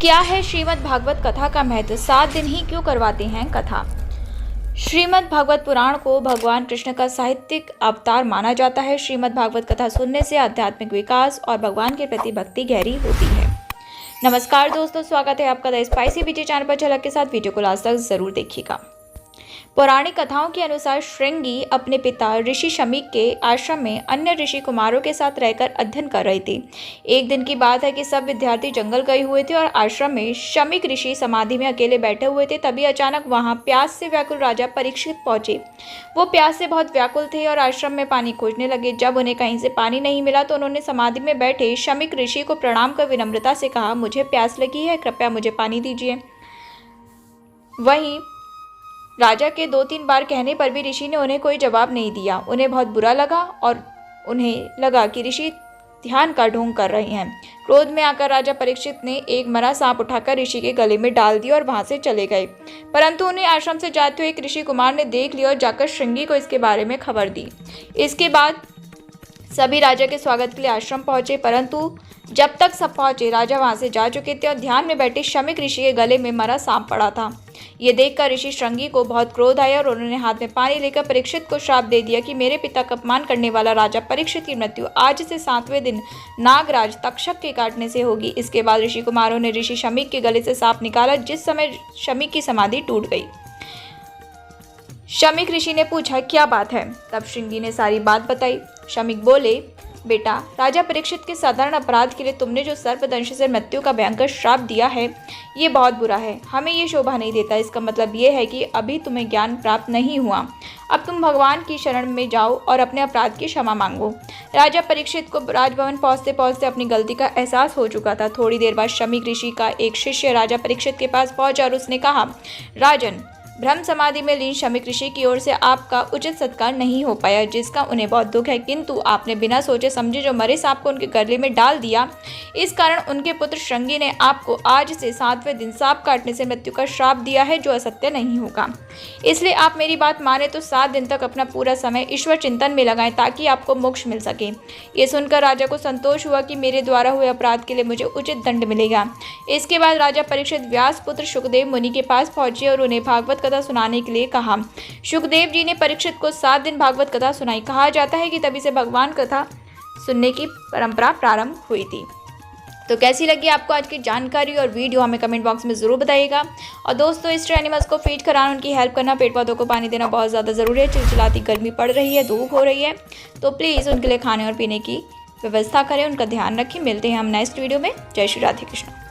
क्या है श्रीमद् भागवत कथा का महत्व? 7 दिन ही क्यों करवाते हैं कथा? श्रीमद् भागवत पुराण को भगवान कृष्ण का साहित्यिक अवतार माना जाता है। श्रीमद् भागवत कथा सुनने से आध्यात्मिक विकास और भगवान के प्रति भक्ति गहरी होती है। नमस्कार दोस्तों, स्वागत है आपका द स्पाइसी बीजे चैनल पर। झलक के साथ वीडियो को लास्ट तक जरूर देखिएगा। पौराणिक कथाओं के अनुसार श्रृंगी अपने पिता ऋषि शमीक के आश्रम में अन्य ऋषि कुमारों के साथ रहकर अध्ययन कर रहे थे। एक दिन की बात है कि सब विद्यार्थी जंगल गए हुए थे और आश्रम में शमीक ऋषि समाधि में अकेले बैठे हुए थे। तभी अचानक वहां प्यास से व्याकुल राजा परीक्षित पहुंचे। वो प्यास से बहुत व्याकुल थे और आश्रम में पानी खोजने लगे। जब उन्हें कहीं से पानी नहीं मिला तो उन्होंने समाधि में बैठे शमीक ऋषि को प्रणाम कर विनम्रता से कहा, मुझे प्यास लगी है, कृपया मुझे पानी दीजिए। वहीं राजा के 2-3 बार कहने पर भी ऋषि ने उन्हें कोई जवाब नहीं दिया। उन्हें बहुत बुरा लगा और उन्हें लगा कि ऋषि ध्यान का ढोंग कर रहे हैं। क्रोध में आकर राजा परीक्षित ने एक मरा सांप उठाकर ऋषि के गले में डाल दिया और वहां से चले गए। परंतु उन्हें आश्रम से जाते हुए एक ऋषि कुमार ने देख लिया और जाकर श्रृंगी को इसके बारे में खबर दी। इसके बाद सभी राजा के स्वागत के लिए आश्रम पहुंचे, परंतु जब तक सब पहुंचे राजा वहां से जा चुके थे और ध्यान में बैठे शमीक ऋषि के गले में मरा सांप पड़ा था। ये देखकर ऋषि श्रृंगी को बहुत क्रोध आया और उन्होंने हाथ में पानी लेकर परीक्षित को श्राप दे दिया कि मेरे पिता का अपमान करने वाला राजा परीक्षित की मृत्यु आज से 7वें दिन नागराज तक्षक के काटने से होगी। इसके बाद ऋषि कुमारों ने ऋषि शमीक के गले से सांप निकाला, जिस समय शमीक की समाधि टूट गई। शमीक ऋषि ने पूछा, क्या बात है? तब श्रृंगी ने सारी बात बताई। शमीक बोले, बेटा, राजा परीक्षित के साधारण अपराध के लिए तुमने जो सर्पदंश से मृत्यु का भयंकर श्राप दिया है, ये बहुत बुरा है। हमें ये शोभा नहीं देता। इसका मतलब ये है कि अभी तुम्हें ज्ञान प्राप्त नहीं हुआ। अब तुम भगवान की शरण में जाओ और अपने अपराध की क्षमा मांगो। राजा परीक्षित को राजभवन पहुंचते पहुंचते अपनी गलती का एहसास हो चुका था। थोड़ी देर बाद शमीक ऋषि का एक शिष्य राजा परीक्षित के पास पहुंचा और उसने कहा, राजन, ब्रह्म समाधि में लीन शमीक ऋषि की ओर से आपका उचित सत्कार नहीं हो पाया, जिसका उन्हें बहुत दुख है। किंतु आपने बिना सोचे समझे जो मरे सांप को उनके गले में डाल दिया। इस कारण उनके पुत्र श्रृंगी ने आपको आज से 7वें दिन सांप काटने से मृत्यु का श्राप दिया है, जो असत्य नहीं होगा। इसलिए आप मेरी बात माने तो 7 दिन तक अपना पूरा समय ईश्वर चिंतन में लगाएं, ताकि आपको मोक्ष मिल सके। ये सुनकर राजा को संतोष हुआ कि मेरे द्वारा हुए अपराध के लिए मुझे उचित दंड मिलेगा। इसके बाद राजा परीक्षित व्यास पुत्र शुकदेव मुनि के पास पहुंचे और उन्हें भागवत कथा सुनाने के लिए कहा। शुकदेव जी ने परीक्षित को 7 दिन भागवत कथा सुनाई। कहा जाता है कि तभी से भगवान कथा सुनने की परंपरा प्रारंभ हुई थी। तो कैसी लगी आपको आज की जानकारी और वीडियो, हमें कमेंट बॉक्स में ज़रूर बताइएगा। और दोस्तों, स्ट्रे एनिमल्स को फीड कराना, उनकी हेल्प करना, पेड़ पौधों को पानी देना बहुत ज़्यादा ज़रूरी है। चिलचिलाती गर्मी पड़ रही है, धूप हो रही है, तो प्लीज़ उनके लिए खाने और पीने की व्यवस्था करें, उनका ध्यान रखें। मिलते हैं हम नेक्स्ट वीडियो में। जय श्री राधे कृष्ण।